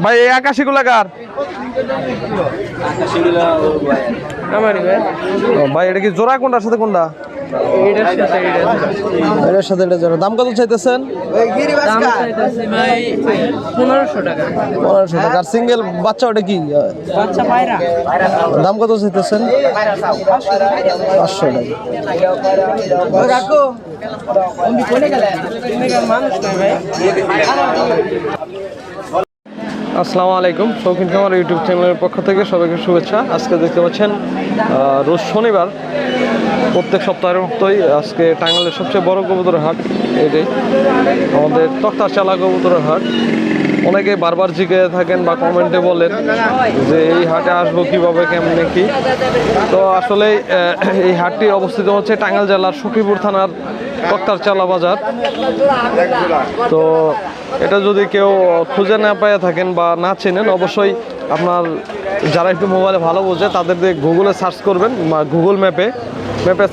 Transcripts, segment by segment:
ভাই এই আকাশি গুলা কার? ভাই এটা কি জোড়া কোনটার সাথে কোনটা? এটার সাথে এটা জোড়া। দাম কত চাইতেছেন? 1500 টাকা। 1500 টাকা। আর সিঙ্গেল বাচ্চা ওটা কি? বাচ্চা পায়রা। দাম কত চাইতেছেন? 500 টাকা। আসসালামু আলাইকুম, শৌখিন খামার ইউটিউব চ্যানেলের পক্ষ থেকে সবাইকে শুভেচ্ছা। আজকে দেখতে পাচ্ছেন রোজ শনিবার, প্রত্যেক সপ্তাহের মতোই আজকে টাঙ্গাইলের সবচেয়ে বড় কবুতরের হাট এটাই আমাদের তক্তারচালা কবুতরের হাট। অনেকে বারবার জিজ্ঞেস থাকেন বা কমেন্টে বলেন যে এই হাটে আসবো কীভাবে, কেমনে কি। তো আসলে এই হাটটি অবস্থিত হচ্ছে টাঙ্গাইল জেলার সখীপুর থানার তক্তারচালা বাজার। তো এটা যদি কেউ খুঁজে না পেয়ে থাকেন বা না চেনেন, অবশ্যই আপনার যারা একটু মোবাইলে ভালো বোঝে তাদের দিয়ে গুগলে সার্চ করবেন বা গুগল ম্যাপে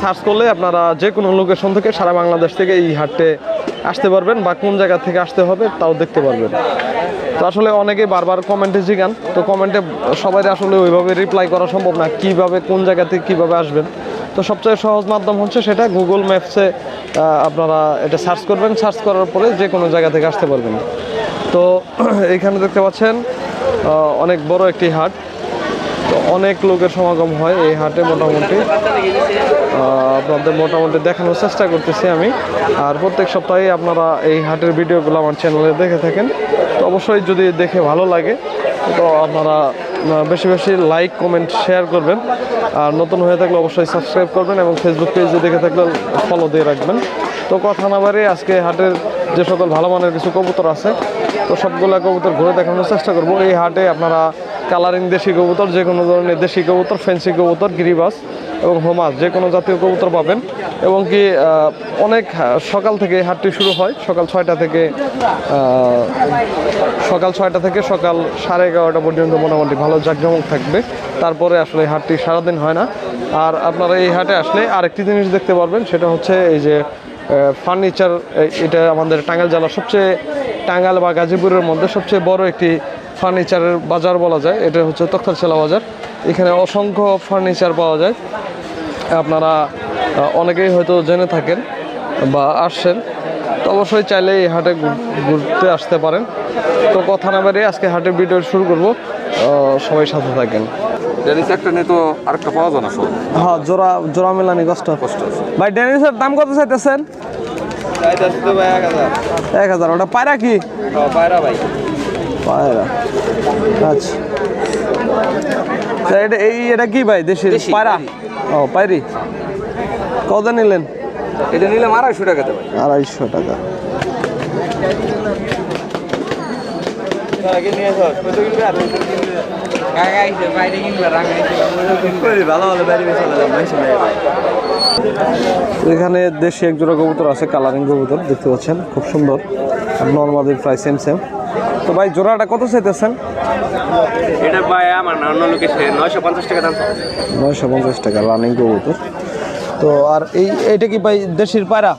সার্চ করলে আপনারা যে কোনো লোকেশন থেকে সারা বাংলাদেশ থেকে এই হাটে আসতে পারবেন বা কোন জায়গা থেকে আসতে হবে তাও দেখতে পারবেন। তো আসলে অনেকে বারবার কমেন্টে জিগান, তো কমেন্টে সবাই আসলে ওইভাবে রিপ্লাই করা সম্ভব না, কীভাবে কোন জায়গা থেকে কীভাবে আসবেন। তো সবচেয়ে সহজ মাধ্যম হচ্ছে সেটা গুগল ম্যাপসে আপনারা এটা সার্চ করবেন, সার্চ করার পরে যে কোনো জায়গা থেকে আসতে পারবেন। তো এইখানে দেখতে পাচ্ছেন অনেক বড় একটি হাট, তো অনেক লোকের সমাগম হয় এই হাটে। মোটামুটি আপনাদের মোটামুটি দেখানোর চেষ্টা করতেছি আমি। আর প্রত্যেক সপ্তাহে আপনারা এই হাটের ভিডিওগুলো আমার চ্যানেলে দেখে থাকেন। তো অবশ্যই যদি দেখে ভালো লাগে তো আপনারা বেশি বেশি লাইক, কমেন্ট, শেয়ার করবেন। আর নতুন হয়ে থাকলে অবশ্যই সাবস্ক্রাইব করবেন এবং ফেসবুক পেজে দেখে থাকলে ফলো দিয়ে রাখবেন। তো কথা না বাড়িয়ে আজকে হাটের যে সকল ভালো মানের কিছু কবুতর আছে তো সবগুলা কবুতর ঘুরে দেখানোর চেষ্টা করব। এই হাটে আপনারা কালারিং দেশি কবুতর, যে কোনো ধরনের দেশি কবুতর, ফ্যান্সি কবুতর, গিরিবাস এবং হোমাস যে কোনো জাতীয় কবুতর পাবেন। এবং কি অনেক সকাল থেকে হাটটি শুরু হয়, সকাল 6টা থেকে সকাল 11:30 পর্যন্ত মোটামুটি ভালো জাঁকজমক থাকবে। তারপরে আসলে হাটটি সারাদিন হয় না। আর আপনারা এই হাটে আসলে আরেকটি জিনিস দেখতে পারবেন, সেটা হচ্ছে এই যে ফার্নিচার। এটা আমাদের টাঙ্গাইল জেলার টাঙ্গাইল বা গাজীপুরের মধ্যে সবচেয়ে বড় একটি ফার্নিচারের বাজার বলা যায়। এটা হচ্ছে তক্তারচালা বাজার। এখানে অসংখ্য ফার্নিচার পাওয়া যায়। আপনারা অনেকেই হয়তো জেনে থাকেন বা আসছেন, তো অবশ্যই চাইলে এই হাটে ঘুরতে আসতে পারেন। তো কথা না বেরিয়ে আজকে হাটের ভিডিও শুরু করব, সবাই সাথে থাকেন। ডেনিস একটা নিয়ে তো আরেকটা পাওয়া যায় না সব। হ্যাঁ, জোড়া মেলানি কষ্ট ভাই। ডেনিসের দাম কত চাইতেছেন? 1000। ওটা পায়রা কি? পায়রা ভাই, পায়রা। আচ্ছা, এটা কি ভাই? দেশি পায়রা? ও, পায়রি। কত নিলেন? এটা নিলাম 250 টাকাতে ভাই। 250 টাকা। এখানে দেশি এক জোড়া কবুতর আছে, কালারিং কবুতর দেখতে পাচ্ছেন, খুব সুন্দর। নর্মালি প্রায় সেম। তো ভাই জোড়াটা কত চাইতেছেন? এটা ভাই আমার না, অন্য লোকে 950 টাকা দাম। 950 টাকা রানিং কবুতর। তো আর এইটা কি ভাই দেশির পায়রা?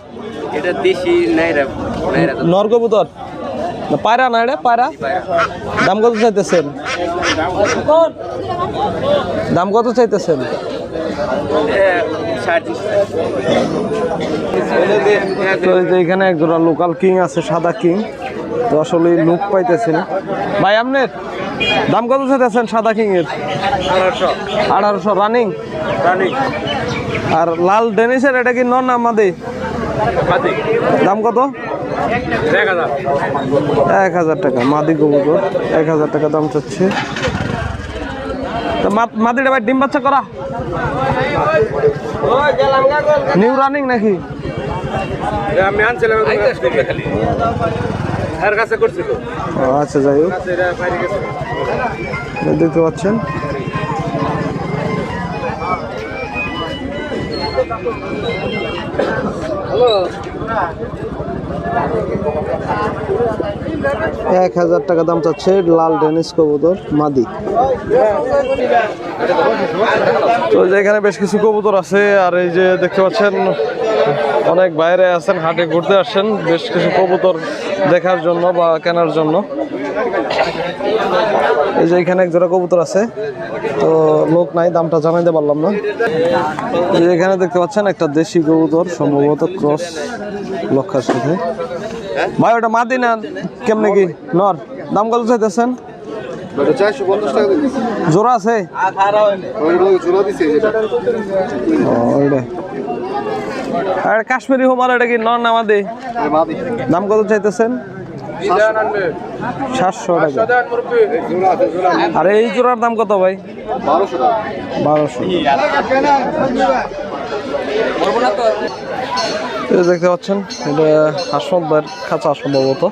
এটা দেশি নাইরা নর কবুতর না, পায়রা না? এটা পায়রা। দাম কত চাইতেছেন? দাম কত চাইতেছেন? তো এখানে এক জোড়া লোকাল কিং আছে, সাদা কিং। তো আসলে লুক পাইতেছি না ভাই। আপনার দাম কত চাইতেছেন সাদা কিং এর? 1800 রানিং। আর লাল ডেনিসের এটা কি নর না মাদি? দাম কত? 1000 টাকা মাদি কবুতর। 1000 টাকা দাম চাচ্ছে। তো মাদিটা ভাই ডিম বাচ্চা করা? নিউ রানিং নাকি? আমি আনছিলাম খালি এর কাছে করছি তো। আচ্ছা, যাই হোক, দেখতে পাচ্ছেন হ্যালো। 1000 টাকা দাম চাচ্ছে লাল ডেনিস কবুতর মাদি। তো এখানে বেশ কিছু কবুতর আছে। আর এই যে দেখতে পাচ্ছেন অনেক বাইরে আছেন, হাটে ঘুরতে আসছেন বেশ কিছু কবুতর দেখার জন্য বা কেনার জন্য। এই যে এখানে এক জোড়া কবুতর আছে, তো লোক নাই, দামটা জানাইতে পারলাম না। এই যে এখানে দেখতে পাচ্ছেন একটা দেশি কবুতর, সম্ভবত ক্রস লক্ষার সাথে। ভাই ওটা মাদি না কেমনে কি নর? দাম কত চাইতেছেন? জোড়া আছে? আর কাশ্মীরি হোমার এটা কি নর না মাদি? দাম কত চাইতেছেন? 700 টাকা। আর এই জোড়ার দাম কত ভাই? 1200। দেখতে পাচ্ছেন এটা হাসমত ভাইয়ের খাঁচা সম্ভবত।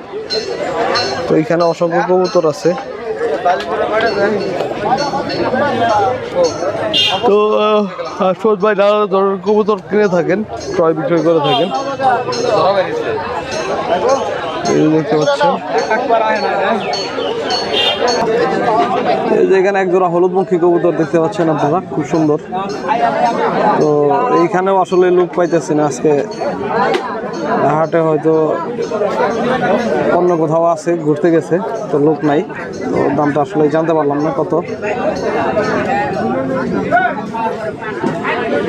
তো এখানে অসংখ্য কবুতর আছে। তো হাসমত ভাই নানা ধরনের কবুতর কিনে থাকেন, ক্রয় বিক্রয় করে থাকেন। এই দেখতে পাচ্ছেন এই যে এখানে এক জোড়া হলুদমুখী কবুতর দেখতে পাচ্ছেন আপনারা, খুব সুন্দর। তো এইখানেও আসলে লোক পাইতেছি না আজকে হাটে, হয়তো অন্য কোথাও আছে, ঘুরতে গেছে, তো লোক নাই। তো দামটা আসলে জানতে পারলাম না কত।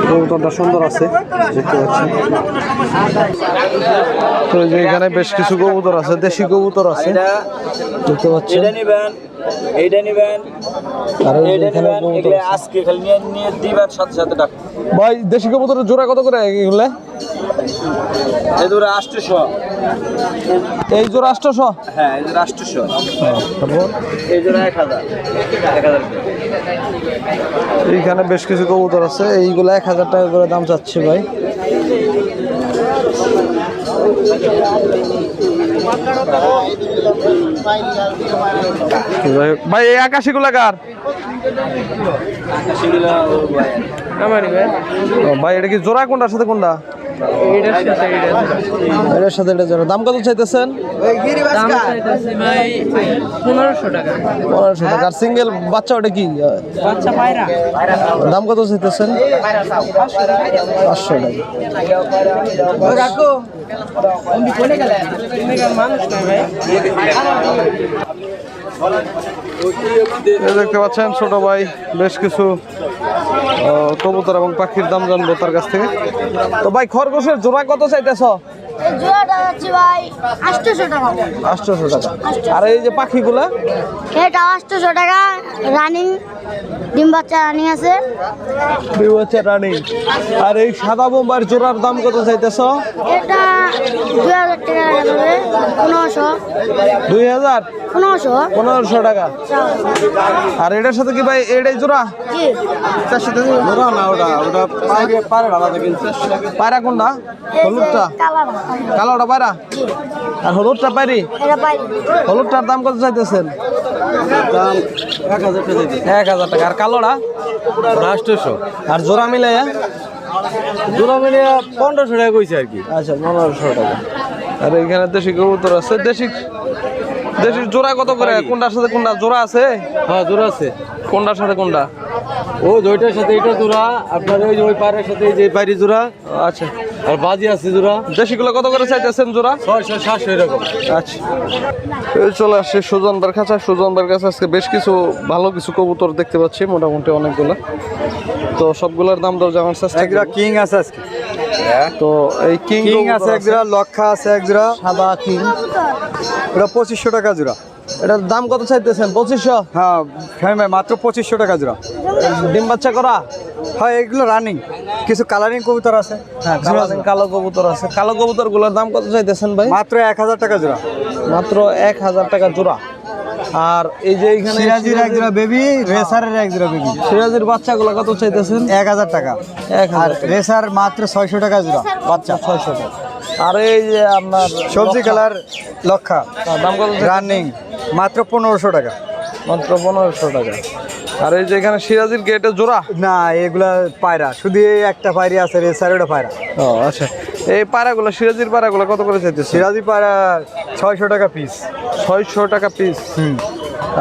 কবুতরটা সুন্দর আছে দেখতে পাচ্ছেন। তো এই যে এখানে বেশ কিছু কবুতর আছে, দেশি কবুতর আছে দেখতে পাচ্ছেন। এইটা নিবেন, আর এই যে এখানে কবুতর আছে। আজকে খালি নিয়ে দিবার সাথে সাথে ডাক। ভাই দেশি কবুতরের জোড়া কত করে এগুলো? এই ধরে 800। এই জোড়া 800? হ্যাঁ, এই ধরে 800। তারপর এই ধরে 1000। এইখানে বেশ কিছু কবুতর আছে, এইগুলো 1000 টাকা করে দাম চাচ্ছে ভাই। ভাই এই আকাশি গুলা কার? ভাই এটা কি জোড়া কোনটার সাথে কোনটা? এটার সাথে এটা জোড়া। দাম কত চাইতেছেন? দাম চাইতেছি ভাই 1500 টাকা। 1500 টাকা। আর সিঙ্গেল বাচ্চা ওটা কি? বাচ্চা পায়রা। দাম কত চাইতেছেন? 500 টাকা। রাখো। তুমি কোনে গেলেন? তুমি মানুষ না ভাই। দেখতে পাচ্ছেন ছোট ভাই বেশ কিছু কবুতর এবং পাখির দাম জানবো তার কাছ থেকে। তো ভাই খরগোশের জোড়া কত চাইতেছ? জোড়াটা যাচ্ছে ভাই 800 টাকা। 800 টাকা। আর এই যে পাখিগুলা? এটা 800 টাকা রানিং, ডিম বাচ্চা রানিং আছে। ডিম বাচ্চা রানিং। আর এই সাদা বোম্বার জোড়ার দাম কত চাইতেছ? এটা 2000 টাকা যাবে। 1500। 2000? 1500। 1500 টাকা। আর এটার সাথে কি ভাই এটাই জোড়া? জি। জোড়া না ওটা, ওটা পায়রা আলাদা কিনছে। পায়রা কোনটা? হলুদটা? কালোটা পায়রা? আর হলুদটা পায়রি? এটা পাই। হলুদটার দাম কত চাইতেছেন? দাম 1000 টাকা দিই। 1000 টাকা। আর কালোটা? 800। আর জোড়া মিলাইয়া? জোড়া মিলে 1500 টাকা কইছে আর কি। আচ্ছা 1500 টাকা। আর এখানে দেশি কবুতর আছে। দেশি জোড়া কত করে? কোনটার সাথে কোনটা জোড়া আছে? হ্যাঁ, জোড়া আছে। কোনটার সাথে কোনটা? ও দুইটার সাথে এটা জোড়া, আপনার ওই যে ওই পায়রার সাথে এই যে পায়রি জোড়া, আচ্ছা। আর বাজি আছে জোড়া। দেশিগুলো কত করে চাইতেছেন জোড়া? 600 700 এরকম। আচ্ছা। এই চলে আসছে সুজনবার কাছে। সুজনবার কাছে আজকে বেশ কিছু ভালো কিছু কবুতর দেখতে পাচ্ছি, মোটামুটি অনেকগুলো। তো সবগুলোর দাম দর জানার চেষ্টা একজোড়া করব। কিং আছে আজকে। তো এই কিং আছে একজোড়া, লক্ষা আছে একজোড়া, সাদা কিং। ওটা 2500 টাকা জোড়া। এটার দাম কত চাইতেছেন? 2500? হ্যাঁ ভাই, মাত্র 2500 টাকা জোড়া। ডিম বাচ্চা করা? হ্যাঁ, এগুলো রানিং। কিছু কালারিং কবুতর আছে। হ্যাঁ, কালো কবুতর আছে। কালো কবুতর গুলোর দাম কত চাইতেছেন ভাই? মাত্র 1000 টাকা জোড়া। মাত্র 1000 টাকা জোড়া। আর এই যে এইখানে সিরাজির একজোড়া বেবি, রেসারের একজোড়া বেবি। সিরাজের বাচ্চাগুলো কত চাইতেছেন? 1000 টাকা। 1000 আর রেসার মাত্র 600 টাকা জোড়া বাচ্চা। 600 টাকা। আর এই যে আপনার সবজি কালার লক্ষা, দাম কত? রানিং মাত্র 1500 টাকা। মাত্র 1500 টাকা। আর এই যে এখানে সিরাজির গেটে জোড়া? না, এগুলা পায়রা, শুধু এই একটা পায়রি আছে, রেসার ওটা পায়রা। ও আচ্ছা। এই পায়রাগুলো, সিরাজির পায়রাগুলো কত করে চাইতেছে? সিরাজি পায়রা 600 টাকা পিস। 600 টাকা পিস।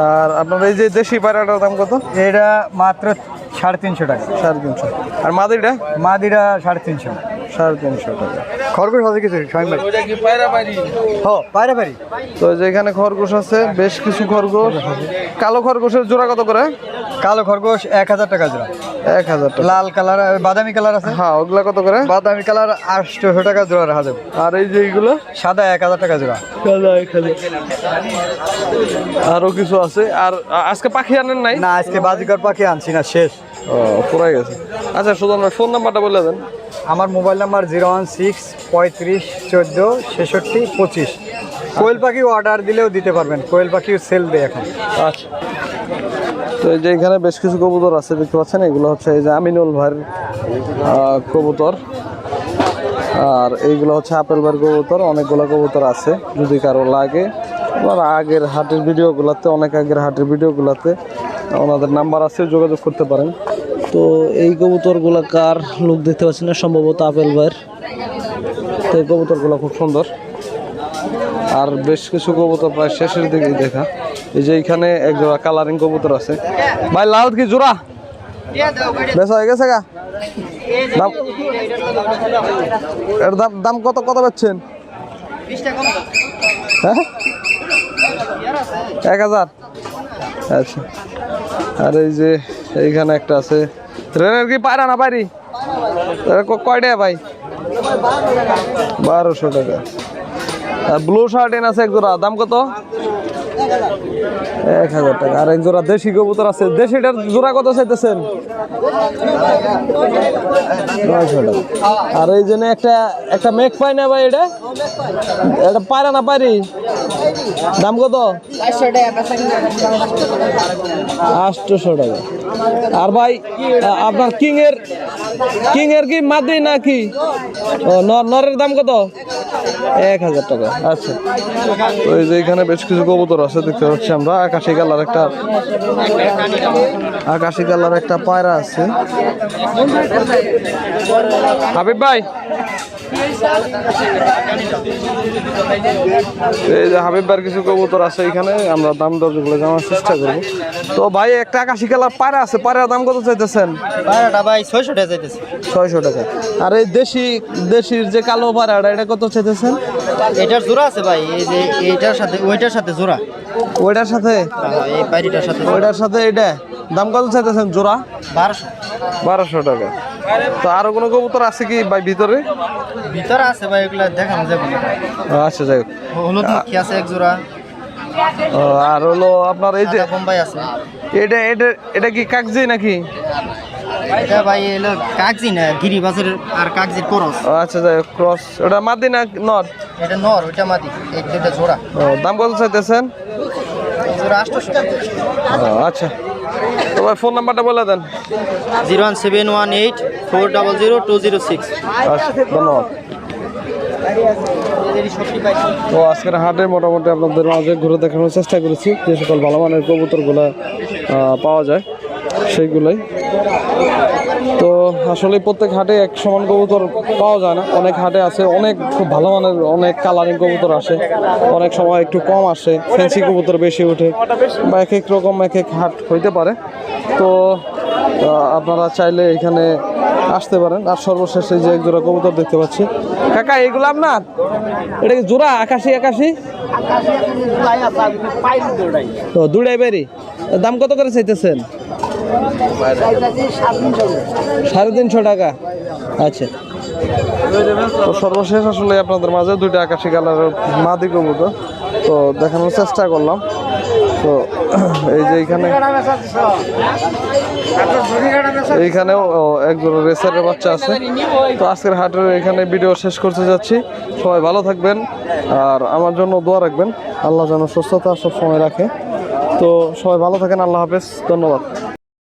আর আপনার এই যে দেশি পায়রাটার দাম কত? এটা মাত্র 350 টাকা। 350। আর মাদিটা? মাদিরা 350। 350 টাকা। খরগোশ আছে কিছু শামিম ভাই? হ্যাঁ পায়রা পারি। তো এই যে এখানে খরগোশ আছে, বেশ কিছু খরগোশ। কালো খরগোশের জোড়া কত করে? কালো খরগোশ 1000 টাকা জোড়া। 1000 টাকা। লাল কালার বাদামি কালার আছে, হ্যাঁ ওগুলা কত করে? বাদামি কালার 800 টাকা জোড়া রাখা যাবে। আর এই যে এইগুলো সাদা 1000 টাকা জোড়া। আরো কিছু আছে। আর আজকে পাখি আনেন নাই? না আজকে বাজিকর পাখি আনছি না, শেষ। ও পুরাই গেছে। আচ্ছা সুজন ভাই ফোন নাম্বারটা বলে দেন। আমার মোবাইল নাম্বার 016 35 14 66 25। কোয়েল পাখি অর্ডার দিলেও দিতে পারবেন, কোয়েল পাখি সেল দেয় এখন। আচ্ছা, তো এই যে এখানে বেশ কিছু কবুতর আছে দেখতে পাচ্ছেন, এগুলো হচ্ছে এই যে আমিনুল ভাইয়ের কবুতর, আর এইগুলো হচ্ছে আপেল ভাইয়ের কবুতর। অনেকগুলো কবুতর আছে, যদি কারো লাগে আমার আগের হাটের ভিডিওগুলোতে, অনেক আগের হাটের ভিডিওগুলোতে ওনাদের নাম্বার আছে, যোগাযোগ করতে পারেন। তো এই কবুতরগুলো কার লোক দেখতে পাচ্ছেন না, সম্ভবত আপেল ভাইয়ের। তো এই কবুতরগুলো খুব সুন্দর, আর বেশ কিছু কবুতর প্রায় শেষের দিকে দেখা। এই যে এখানে এক জোড়া কালারিং কবুতর আছে। ভাই লাল কি জোড়া বেশ হয়ে গেছে গা? দাম এর দাম কত পাচ্ছেন? হ্যাঁ 1000। আচ্ছা, আর এই যে এইখানে একটা আছে ট্রেনের কি পায়রা না পারি? কয়টা ভাই? 1200 টাকা। আর ব্লু শার্টেন আছে এক জোড়া, দাম কত? 1000 টাকা। আর এক জোড়া দেশি কবুতর আছে, দেশিটার জোড়া কত চাইতেছেন? 900 টাকা। আর এই জন্য একটা মেঘ পাই না ভাই, এটা পায়রা না পারি? দাম কত? 800 টাকা। আর ভাই আপনার কিং এর কি মাদি নাকি? ও নরের দাম কত? 1000 টাকা। আচ্ছা, তো এই যে এখানে বেশ কিছু কবুতর আছে দেখতে পাচ্ছি আমরা। আকাশি কালার একটা পায়রা আছে। হাবিব ভাই, এই যে হাবিব ভাইয়ের কিছু কবুতর আছে এখানে, আমরা দাম দর যেগুলো জানার চেষ্টা করবো। তো ভাই একটা আকাশি কালার পায়রা আছে, পায়রার দাম কত চাইতেছেন? পায়রাটা ভাই 600 টাকা চাইতেছে। 600 টাকা। আর এই দেশির যে কালো পায়রাটা, এটা কত চাইতেছেন? এটার জোড়া আছে ভাই, এই যে এটার সাথে ওইটার সাথে জোড়া। ওইটার সাথে এই পায়রিটার সাথে ওইটার সাথে এটা দাম কত চাইতেছেন জোড়া? 1200 টাকা। তো আরো কোনো কবুতর আছে কি ভাই ভিতরে? ভিতরে আছে ভাই, এগুলা দেখানো যাবে না। আচ্ছা যাই হোক। হলুদ মাখি আছে এক জোড়া। আর হলো আপনার এই যে বোম্বাই আছে। এটা কি কাগজি নাকি? এটা ভাই এলো কাগজি না, গিরিবাজের আর কাগজির ক্রস। আচ্ছা যাই হোক, ক্রস। ওটা মাদি না নর? এটা নর, ওইটা মাদি। এই দুটো জোড়া। দাম কত চাইতেছেন? জোড়া 800। আচ্ছা, তো ভাই ফোন নাম্বারটা বলে দেন। 01718 400 206। আচ্ছা, ধন্যবাদ। তো আজকের হাটে মোটামুটি আপনাদের মাঝে ঘুরে দেখানোর চেষ্টা করেছি যে সকল ভালো মানের কবুতরগুলো পাওয়া যায় সেইগুলোই। তো আসলে প্রত্যেক হাটে এক সমান কবুতর পাওয়া যায় না, অনেক হাটে আছে অনেক খুব ভালো মানের অনেক কালারিং কবুতর আসে, অনেক সময় একটু কম আসে, ফ্যান্সি কবুতর বেশি ওঠে, বা এক এক রকম এক এক হাট হইতে পারে। তো আপনারা চাইলে এখানে আসতে পারেন। আর সর্বশেষ এই যে এক জোড়া কবুতর দেখতে পাচ্ছি। কাকা এগুলো আপনার? এটা কি জোড়া আকাশি? তো দুটাই বেরি। দাম কত করে চাইতেছেন? 350 টাকা। আচ্ছা, তো সর্বশেষ আসলে আপনাদের মাঝে দুইটা আকাশি কালারের মাদি কবুতর তো দেখানোর চেষ্টা করলাম। তো এই যে এইখানেও একজন রেসারের বাচ্চা আছে। তো আজকের হাটের এখানে ভিডিও শেষ করতে যাচ্ছি। সবাই ভালো থাকবেন আর আমার জন্য দোয়া রাখবেন, আল্লাহ যেন সুস্থতা সব সময় রাখে। তো সবাই ভালো থাকেন, আল্লাহ হাফেজ, ধন্যবাদ।